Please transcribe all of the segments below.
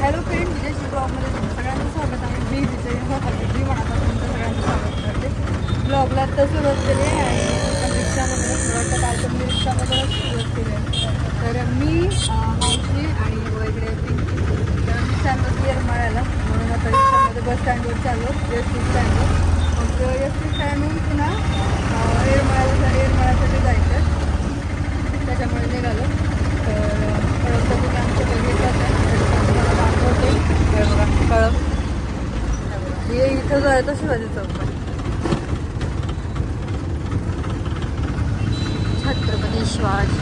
Hello friend, विजय ब्लॉगमध्ये तुमचं सगळ्यांचं स्वागत आहे. मी विजय मी मनापासून तुमचं सगळ्यांचं स्वागत करते. ब्लॉगला आता सुरुवात केली आहे आणि रिक्षामधूनच वाटतं काल पण मी रिक्षामधूनच सुरुवात केली आहे. तर मी मावशी आणि इकडे पिंकी तर मी चाललो येरमाळ्याला, म्हणून आता रिक्षामध्ये बस स्टँडवर चाललो, एस टी स्टँडवर. मग एस टी स्टँडहून पुन्हा येरमाळ्यासाठी जायचं, त्याच्यामुळे निघालो. तर कळवचं तुम्ही आमचं बघितलं मला दाखवते. बघा कळव हे इथं जायचं शिवाजी चौक, छत्रपती शिवाजी.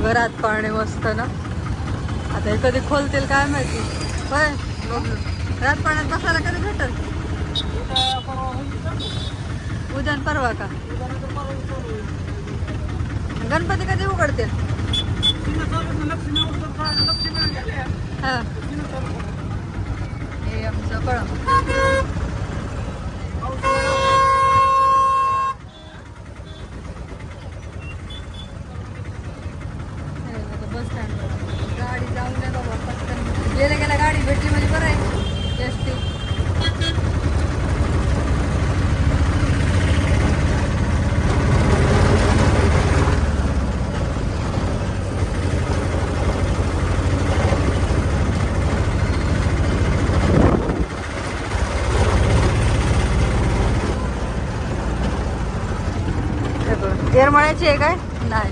घरात पाणी मस्त ना. आता हे कधी खोलतील काय माहिती. होय बघू रात पाण्यात बसायला कधी भेटल. उद्या परवा का गणपती कधी उघडतील. हा हे आमचं कळम. बस स्टँडवर गाडी जाऊन नाही बाबा, पटकन गेल्या गेल्या गाडी भेटली म्हणजे बरं आहे. एस टी येरमाळ्याची आहे काय नाही.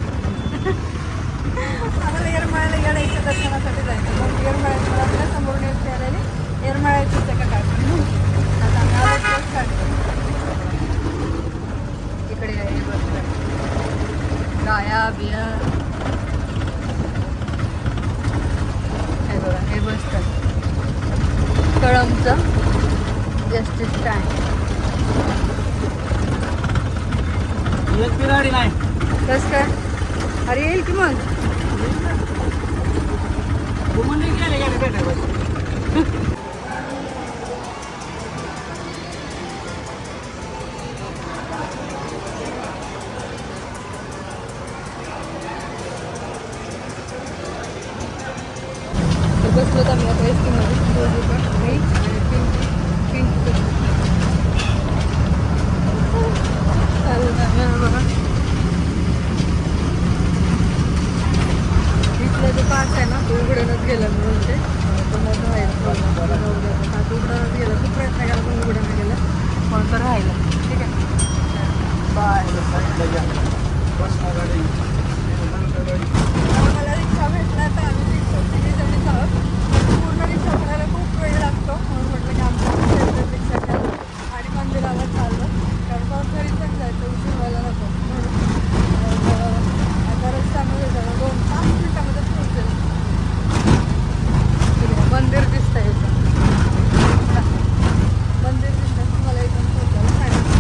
आम्हाला येरमाळ्याला येण्याच्या दर्शनासाठी जायचं. मग येरमाळ्याची आपल्या समोर नेट आलेली येरमाळ्याचीच आहे का काय पण. आता आम्ही आलो बस स्टँड. इकडे आहे बस स्टँड. गाया बिया हे बघा, हे बस स्टँड कळमचं एस टी स्टँड. गाडी नाही कस काय. अरे येईल की मग. बसलो आम्ही आता एस टीमध्ये दोघी पण, मी आणि पिंकी चालू बघा. इथलं जो पास आहे ना तो उघडूनच गेला, म्हणून ते कोणाचं राहिलं आता उघडूनच गेलं. खूप प्रयत्न केला पण उघडून गेलं, म्हणून तर राहिलं. ठीक आहे बाय. मला रिक्षा भेटला तर आम्ही रिक्षाच आहोत. पूर्ण रिक्षा करायला खूप वेळ लागतो, म्हणून म्हटलं की आमच्या रिक्षा केलं आणि मंदिराला चाललो. कारण मग घरी पण जायचं, उशीर व्हायला नको. आता रस्त्यामध्ये झालं 2-5 मिनिटामध्ये पोहोचेल. मंदिर दिसतंय इथं, मंदिर दिसतंय तुम्हाला इथून पोहोचायला सांगितलं.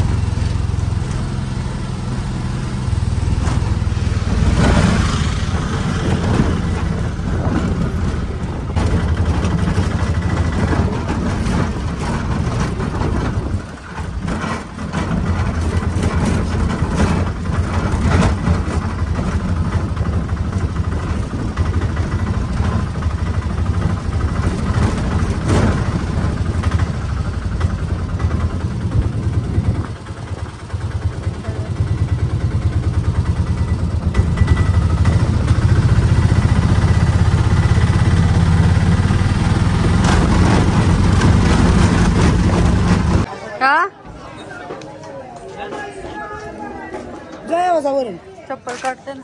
चप्पल काढते ना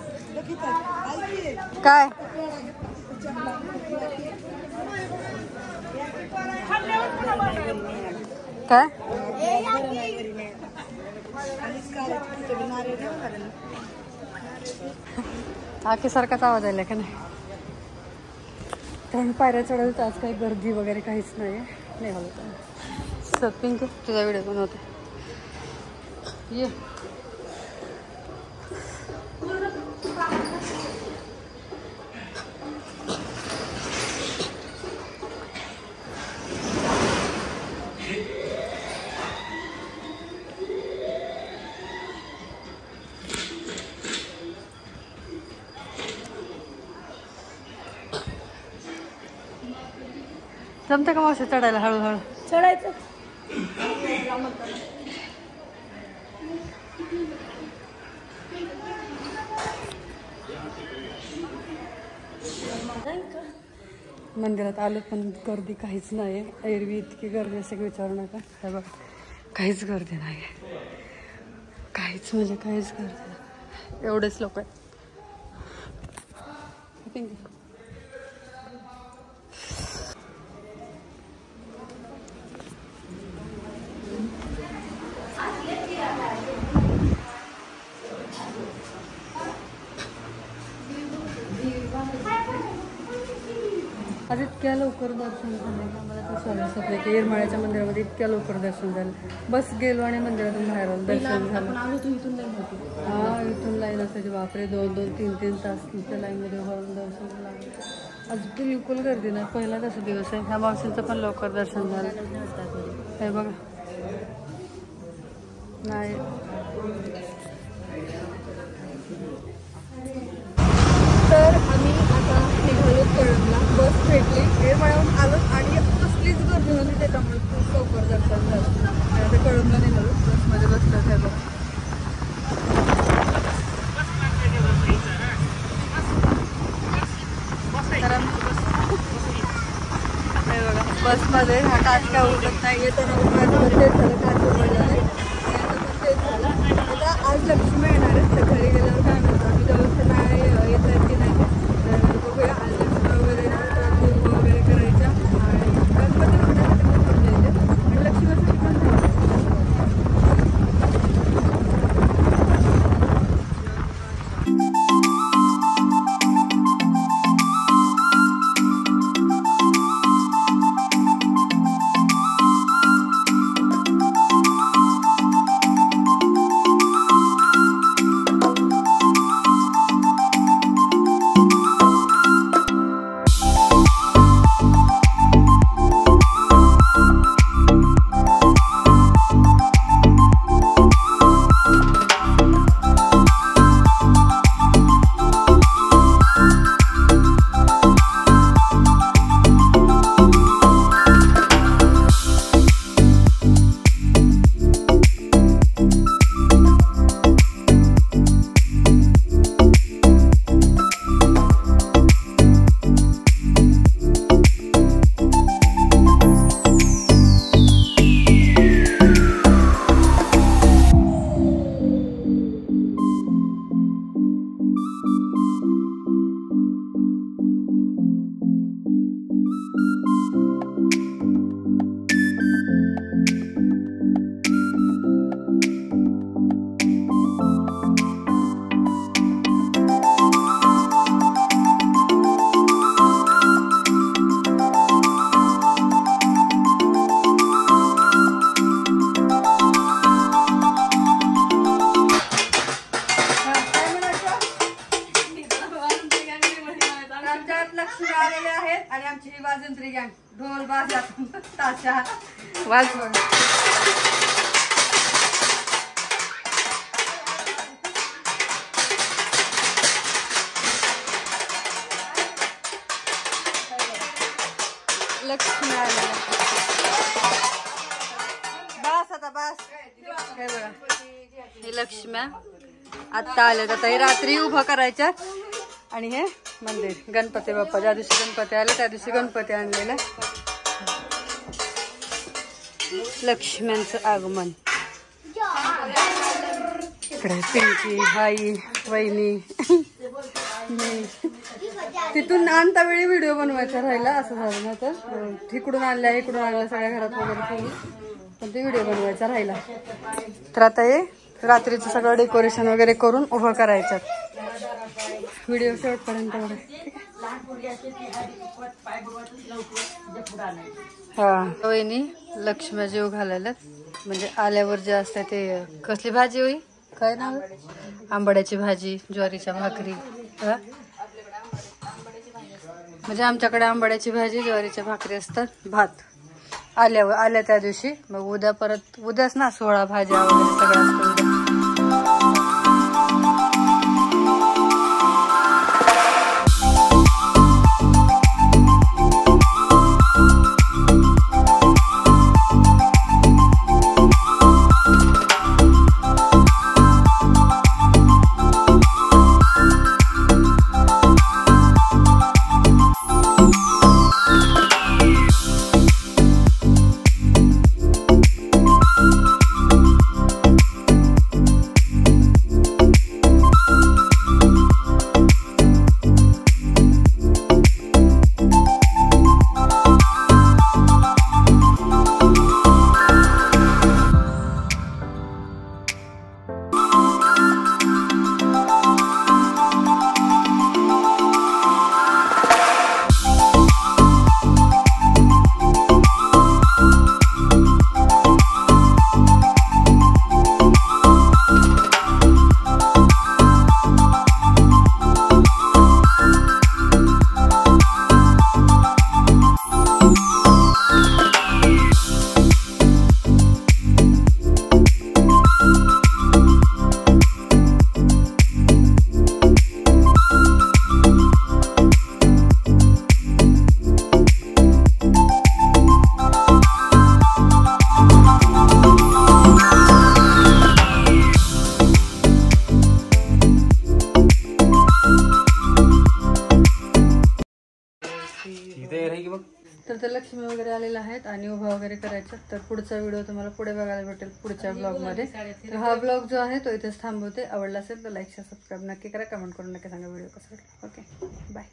काय. काय आखीसारखाच आवाज आला का नाही. तर पायऱ्या चढवत आज काही गर्दी वगैरे काहीच नाही. निघालो पिंक तुझा व्हिडिओ बनवते ये. जमतं का मावशी चढायला हळूहळू चढायचं मंदिरात आलो पण गर्दी काहीच नाही. एरवी इतकी गर्दी असते की विचारू नका. हे बघा काहीच गर्दी नाही, काहीच म्हणजे काहीच गर्दी नाही. एवढेच लोक आहेत. आज इतक्या लवकर दर्शन झालं का मला तर स्वागत नाही की येरमाळ्याच्या मंदिरामध्ये इतक्या लवकर दर्शन झालं. बस गेलो आणि मंदिरातून बाहेर आलो, दर्शन झालं. हां इथून लाईन असायची बापरे, 2-3 तास तुमच्या लाईनमध्ये उभारून दर्शन झालं. आज बिलकुल गर्दी नाही. पहिला कसा दिवस आहे. ह्या मावशींचं पण लवकर दर्शन झालं. हे बघा नाही तर आम्ही आता निघालो कळमला. बस भेटली, येरमाळ्याहून आलो आणि कसलीच गर्दी होती त्याच्यामुळे खूप लवकर दर्शन झालं. आणि आता कळमला निघालो, बसमध्ये बसतात. हे बघा हे बघा बसमध्ये हा काच काय उठत नाही. येताना उठवायचं तेच झालं, काच उठवायला नाही तेच झालं. आता आज लक्ष्मी येणार आहे, तर घरी गेल्यावर काय म्हणतो आम्ही व्यवस्था नाही येत आहेत की नाही. तर बघूया आज लक्ष्मी वगैरे पूर्ण वगैरे करायच्या आणि गणपती बघण्यासाठी पण मजा येते आणि लक्ष्मीसाठी पण लक्ष्मी आलेले आहेत आणि आमची ही वाजंत्री गँग ढोल बाजा ताशा वाजवण. लक्ष्मी आले बस आता बस. काय बघा हे लक्ष्म्या आत्ता आल्यात. आता हे रात्री उभं करायच्या आणि हे मंदिर गणपती बाप्पा ज्या दिवशी गणपती आले त्या दिवशी गणपती आणलेला. लक्ष्म्यांचं आगमन. इकडे पिंकी आई वहिनी तिथून आणता वेळी व्हिडिओ बनवायचा राहिला असं झालं ना. तर तिकडून आणल्या इकडून आणल्या सगळ्या घरात वगैरे ठेवून पण ते व्हिडिओ बनवायचा राहिला. तर आता हे रात्रीचं सगळं डेकोरेशन वगैरे करून उभं करायचं. व्हिडिओ शेवटपर्यंत बघा. हा वहिनी लक्ष्मी जेव घालायला म्हणजे आल्यावर जे असते ते कसली भाजी होई काय नाव आंबाड्याची भाजी ज्वारीच्या भाकरी. म्हणजे आमच्याकडे आंबाड्याची भाजी ज्वारीच्या भाकरी असतात. भात आल्या त्या दिवशी. मग उद्या परत उद्याच ना 16 भाज्या वगैरे सगळं असतं उद्या. आता लक्ष्मी वगैरे आलेल्या आहेत आणि उभा वगैरे करायचा. तर पुढचा व्हिडिओ तुम्हाला पुढे बघायला भेटेल पुढच्या ब्लॉगमध्ये. तर हा ब्लॉग जो आहे तो इथेच थांबवते. आवडला असेल तर लाईक शेअर सबस्क्राईब नक्की करा. कमेंट करून नक्की सांगा व्हिडिओ कसा वाटला. Okay bye.